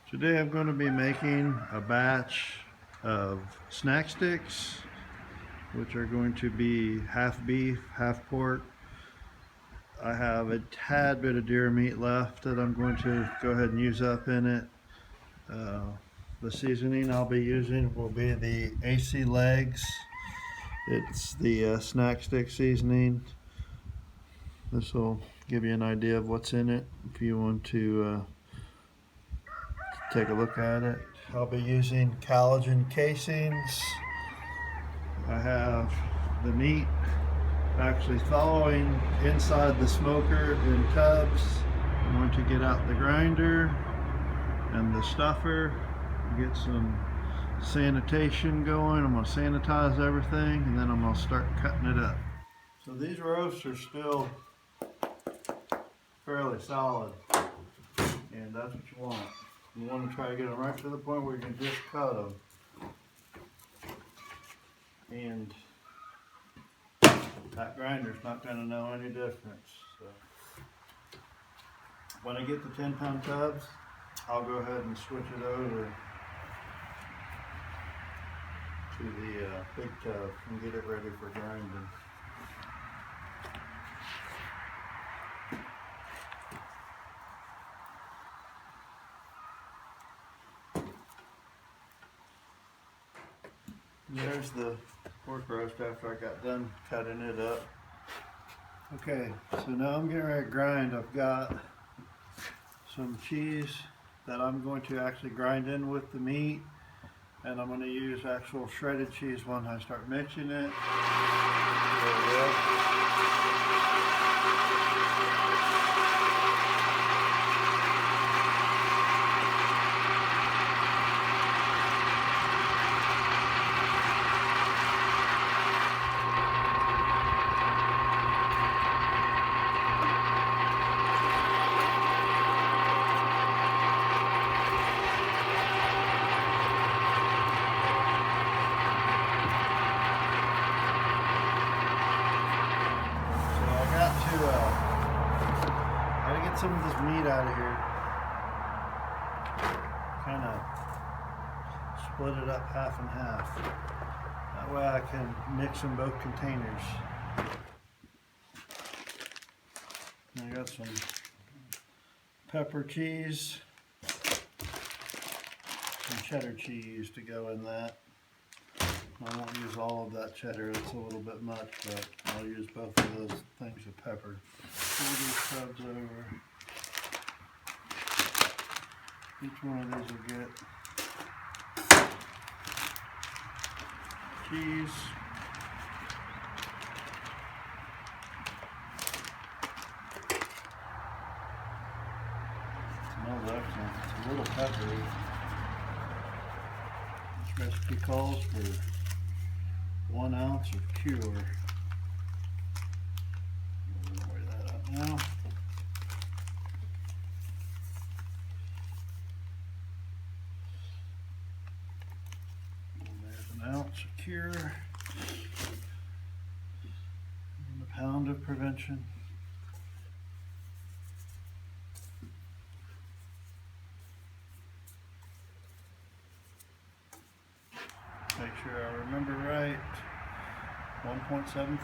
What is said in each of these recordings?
Today I'm going to be making a batch of snack sticks, which are going to be half beef, half pork. I have a tad bit of deer meat left that I'm going to go ahead and use up in it. The seasoning I'll be using will be the AC Leggs. It's the snack stick seasoning. This will give you an idea of what's in it if you want to take a look at it. I'll be using collagen casings. I have the meat actually thawing inside the smoker in tubs. I'm going to get out the grinder and the stuffer, get some sanitation going. I'm going to sanitize everything and then I'm going to start cutting it up. So these roasts are still fairly solid, and that's what you want. You want to try to get them right to the point where you can just cut them. And that grinder's not going to know any difference. So when I get the 10-pound tubs, I'll go ahead and switch it over to the big tub and get it ready for grinding. There's the pork roast after I got done cutting it up. Okay, so now I'm getting ready to grind. I've got some cheese that I'm going to actually grind in with the meat, and I'm going to use actual shredded cheese when I start mixing it. There we go. I gotta get some of this meat out of here. Kind of split it up half and half. That way I can mix in both containers. And I got some pepper cheese, some cheddar cheese to go in that. I won't use all of that cheddar, it's a little bit much, but I'll use both of those things of pepper. Pull these tubs over. Each one of these will get cheese. Smells excellent. It's a little peppery. This recipe calls for 1 ounce of cure. Weigh that up now. And there's 1 ounce of cure and a pound of prevention. Make sure I remember right. 1.75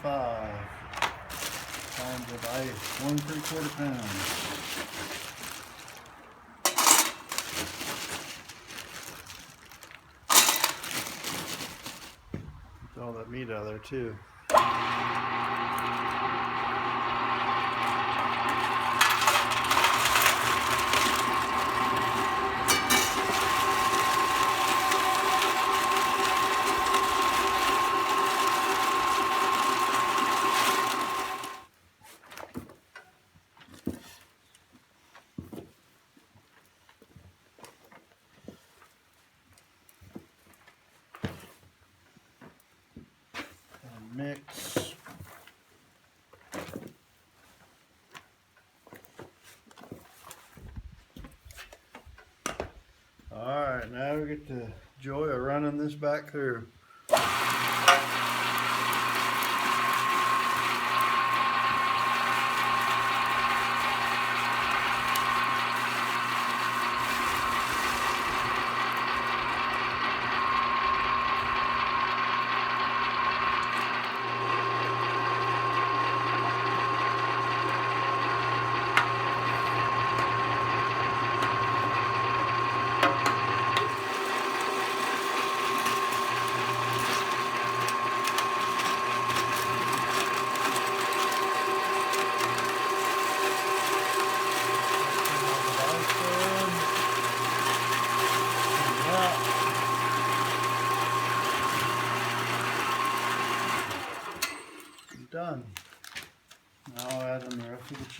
pounds of ice, 1 3/4 pounds. Get all that meat out of there too. Mix. Alright, now we get the joy of running this back through.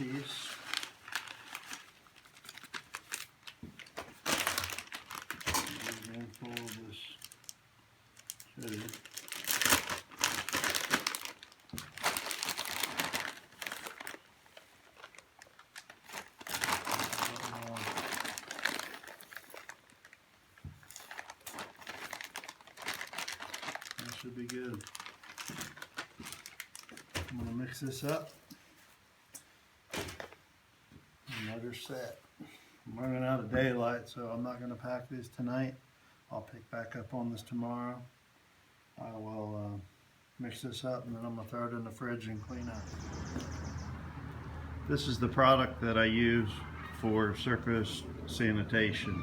piece. A handful of this sugar. That should be good. I'm going to mix this up. Another set. I'm running out of daylight, so I'm not going to pack these tonight. I'll pick back up on this tomorrow. I will mix this up, and then I'm going to throw it in the fridge and clean up. This is the product that I use for surface sanitation.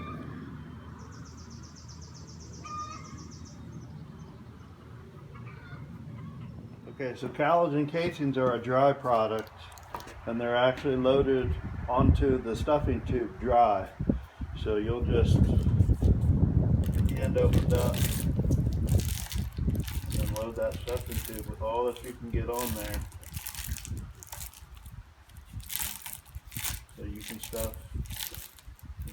Okay, so collagen casings are a dry product, and they're actually loaded onto the stuffing tube dry. So you'll just get the end opened up and load that stuffing tube with all that you can get on there. So you can stuff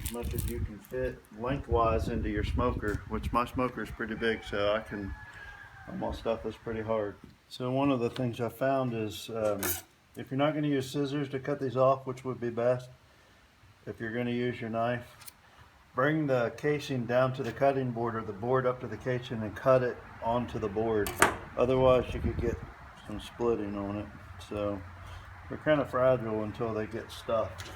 as much as you can fit lengthwise into your smoker, which my smoker is pretty big, so I'm gonna stuff this pretty hard. So one of the things I found is if you're not going to use scissors to cut these off, which would be best, if you're going to use your knife, bring the casing down to the cutting board or the board up to the casing and cut it onto the board. Otherwise you could get some splitting on it. So they're kind of fragile until they get stuffed.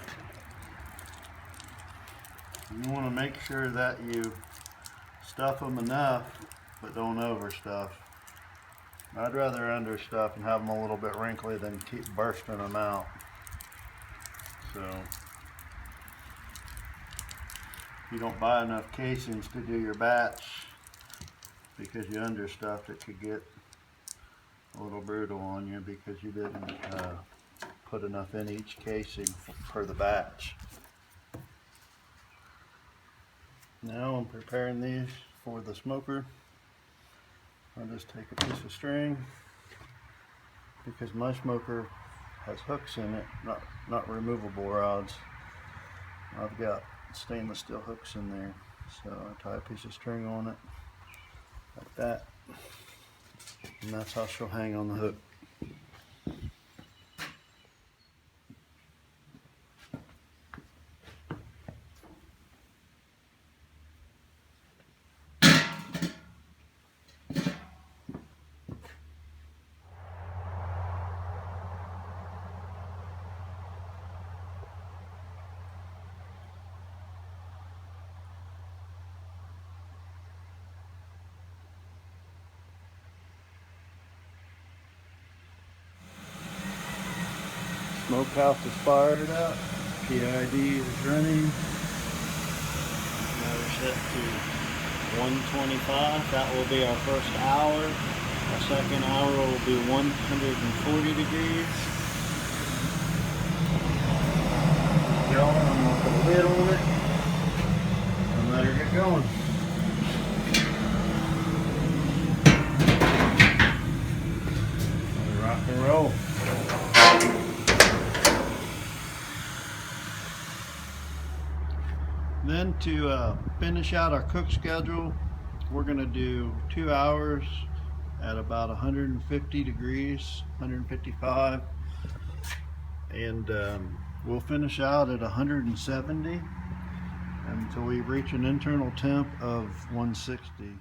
You want to make sure that you stuff them enough, but don't overstuff. I'd rather understuff and have them a little bit wrinkly than keep bursting them out. So if you don't buy enough casings to do your batch because you understuffed, it could get a little brutal on you because you didn't put enough in each casing per the batch. Now I'm preparing these for the smoker. I'll just take a piece of string, because my smoker has hooks in it, not removable rods. I've got stainless steel hooks in there, so I tie a piece of string on it like that, and that's how she'll hang on the hook. Smokehouse is fired up, PID is running. Now we're set to 125, that will be our first hour. Our second hour will be 140 degrees. I'm going to put a lid on it and let her get going. Rock and roll. Then to finish out our cook schedule, we're going to do 2 hours at about 150 degrees, 155, and we'll finish out at 170 until we reach an internal temp of 160.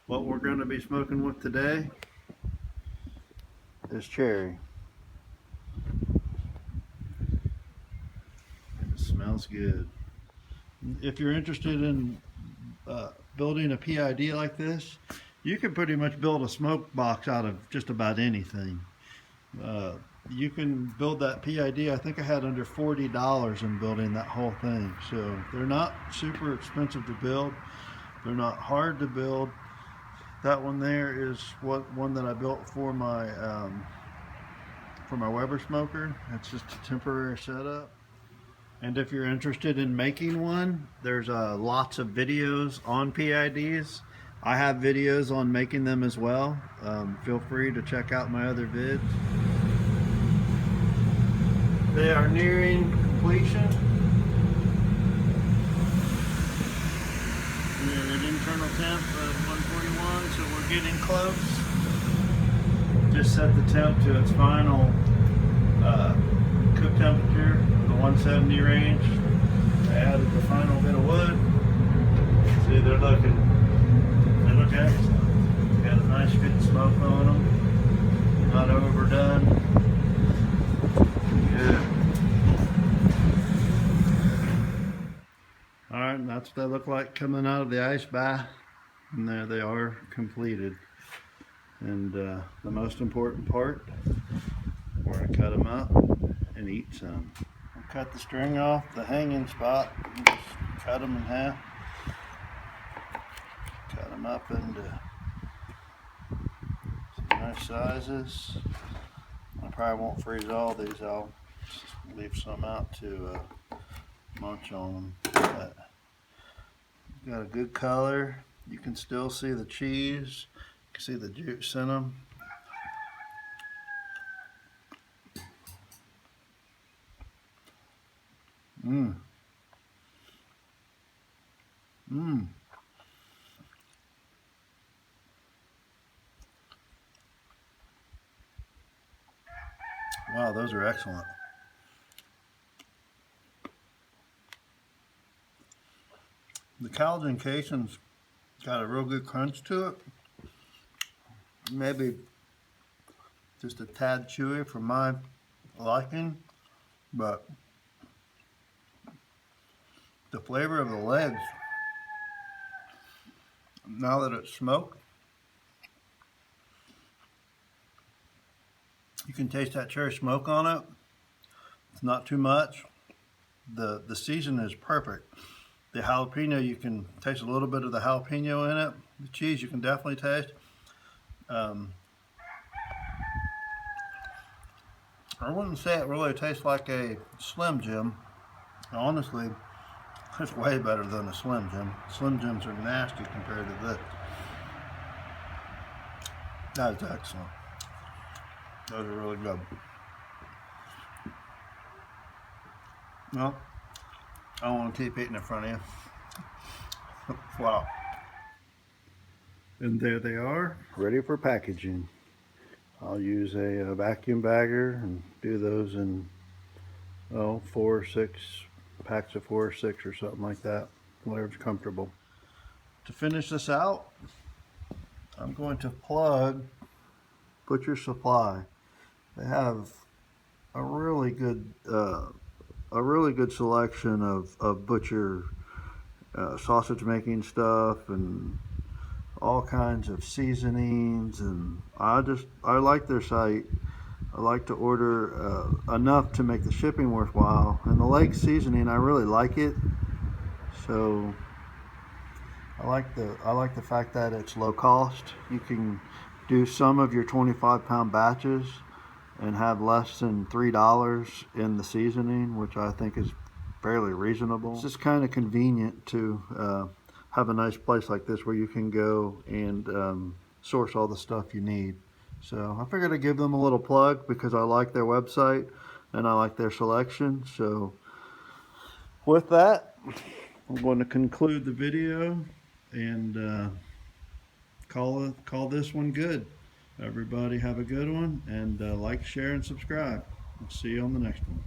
What we're going to be smoking with today is cherry. It smells good. If you're interested in building a PID like this, you can pretty much build a smoke box out of just about anything. You can build that PID, I think I had under $40 in building that whole thing. So they're not super expensive to build. They're not hard to build. That one there is one that I built for my Weber smoker. It's just a temporary setup. And if you're interested in making one, there's lots of videos on PIDs. I have videos on making them as well. Feel free to check out my other vids. They are nearing completion. We're at internal temp of 141, so we're getting close. Just set the temp to its final cook temperature, the 170 range. I added the final bit of wood. See, they look excellent. Got a nice good smoke on them. Not overdone. Good. Alright, and that's what they look like coming out of the ice bath. And there they are, completed. And the most important part, we're going to cut them up and eat some. We'll cut the string off the hanging spot and just cut them in half. Cut them up into some nice sizes. I probably won't freeze all these. I'll just leave some out to munch on them. But got a good color. You can still see the cheese. You can see the juice in them. Mmm. Mmm. Wow, those are excellent. The collagen casing's got a real good crunch to it. Maybe just a tad chewy for my liking, but the flavor of the legs, now that it's smoked, you can taste that cherry smoke on it. It's not too much. The season is perfect. The jalapeno, you can taste a little bit of the jalapeno in it. The cheese, you can definitely taste. I wouldn't say it really tastes like a Slim Jim. Honestly, it's way better than a Slim Jim. Slim Jims are nasty compared to this. That is excellent. Those are really good. Well, I don't want to keep eating in front of you. Wow. And there they are, ready for packaging. I'll use a vacuum bagger and do those in 4 or 6 packs of 4 or 6 or something like that, whatever's comfortable. To finish this out, I'm going to plug Butcher Supply. They have a really good selection of butcher sausage making stuff and all kinds of seasonings, and I like their site. I like to order enough to make the shipping worthwhile, and the Legg seasoning, I really like it. So I like the fact that it's low cost. You can do some of your 25-pound batches and have less than $3 in the seasoning, which I think is fairly reasonable. It's just kind of convenient to have a nice place like this where you can go and source all the stuff you need. So I figured I'd give them a little plug because I like their website and I like their selection. So with that, I'm going to conclude the video and call this one good. Everybody have a good one, and like, share, and subscribe. I'll see you on the next one.